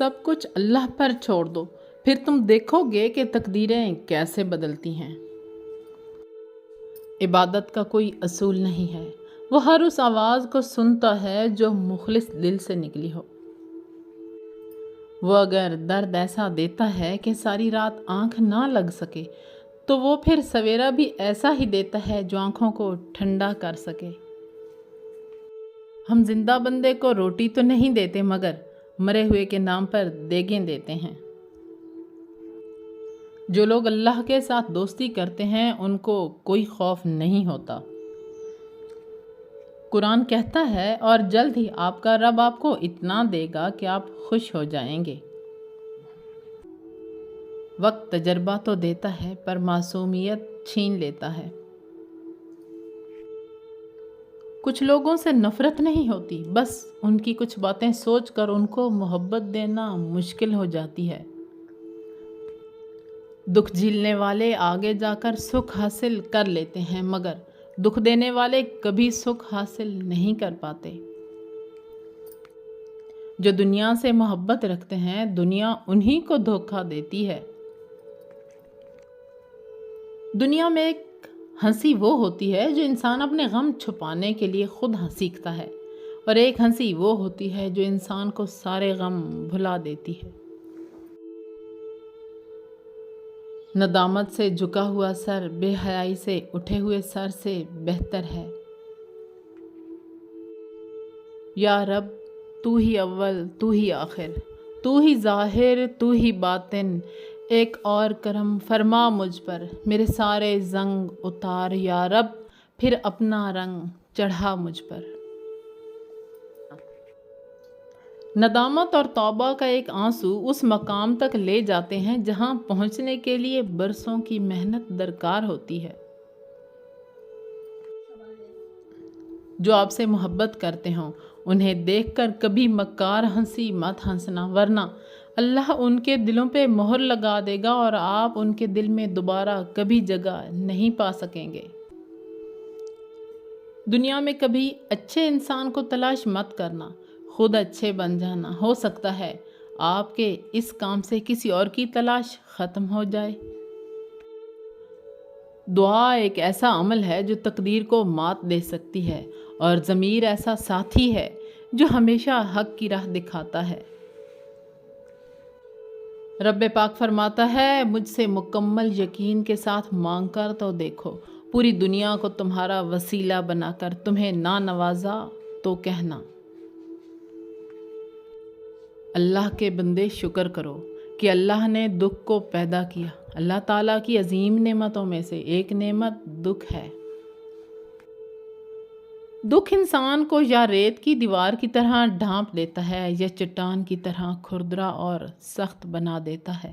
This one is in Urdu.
سب کچھ اللہ پر چھوڑ دو، پھر تم دیکھو گے کہ تقدیریں کیسے بدلتی ہیں۔ عبادت کا کوئی اصول نہیں ہے، وہ ہر اس آواز کو سنتا ہے جو مخلص دل سے نکلی ہو۔ وہ اگر درد ایسا دیتا ہے کہ ساری رات آنکھ نہ لگ سکے تو وہ پھر سویرا بھی ایسا ہی دیتا ہے جو آنکھوں کو ٹھنڈا کر سکے۔ ہم زندہ بندے کو روٹی تو نہیں دیتے مگر مرے ہوئے کے نام پر دیگیں دیتے ہیں۔ جو لوگ اللہ کے ساتھ دوستی کرتے ہیں ان کو کوئی خوف نہیں ہوتا۔ قرآن کہتا ہے اور جلد ہی آپ کا رب آپ کو اتنا دے گا کہ آپ خوش ہو جائیں گے۔ وقت تجربہ تو دیتا ہے پر معصومیت چھین لیتا ہے۔ کچھ لوگوں سے نفرت نہیں ہوتی، بس ان کی کچھ باتیں سوچ کر ان کو محبت دینا مشکل ہو جاتی ہے۔ دکھ جھیلنے والے آگے جا کر سکھ حاصل کر لیتے ہیں مگر دکھ دینے والے کبھی سکھ حاصل نہیں کر پاتے۔ جو دنیا سے محبت رکھتے ہیں دنیا انہی کو دھوکہ دیتی ہے۔ دنیا میں ایک ہنسی وہ ہوتی ہے جو انسان اپنے غم چھپانے کے لیے خود سیکھتا ہے، اور ایک ہنسی وہ ہوتی ہے جو انسان کو سارے غم بھلا دیتی ہے۔ ندامت سے جھکا ہوا سر بے حیائی سے اٹھے ہوئے سر سے بہتر ہے۔ یا رب تو ہی اول تو ہی آخر، تو ہی ظاہر تو ہی باطن، ایک اور کرم فرما مجھ پر، میرے سارے زنگ اتار یا رب، پھر اپنا رنگ چڑھا مجھ پر۔ ندامت اور توبہ کا ایک آنسو اس مقام تک لے جاتے ہیں جہاں پہنچنے کے لیے برسوں کی محنت درکار ہوتی ہے۔ جو آپ سے محبت کرتے ہوں انہیں دیکھ کر کبھی مکار ہنسی مت ہنسنا، ورنہ اللہ ان کے دلوں پہ مہر لگا دے گا اور آپ ان کے دل میں دوبارہ کبھی جگہ نہیں پا سکیں گے۔ دنیا میں کبھی اچھے انسان کو تلاش مت کرنا، خود اچھے بن جانا، ہو سکتا ہے آپ کے اس کام سے کسی اور کی تلاش ختم ہو جائے۔ دعا ایک ایسا عمل ہے جو تقدیر کو مات دے سکتی ہے، اور ضمیر ایسا ساتھی ہے جو ہمیشہ حق کی راہ دکھاتا ہے۔ رب پاک فرماتا ہے مجھ سے مکمل یقین کے ساتھ مانگ کر تو دیکھو، پوری دنیا کو تمہارا وسیلہ بنا کر تمہیں نہ نوازا تو کہنا۔ اللہ کے بندے شکر کرو کہ اللہ نے دکھ کو پیدا کیا۔ اللہ تعالیٰ کی عظیم نعمتوں میں سے ایک نعمت دکھ ہے۔ دکھ انسان کو یا ریت کی دیوار کی طرح ڈھانپ دیتا ہے یا چٹان کی طرح کھردرا اور سخت بنا دیتا ہے۔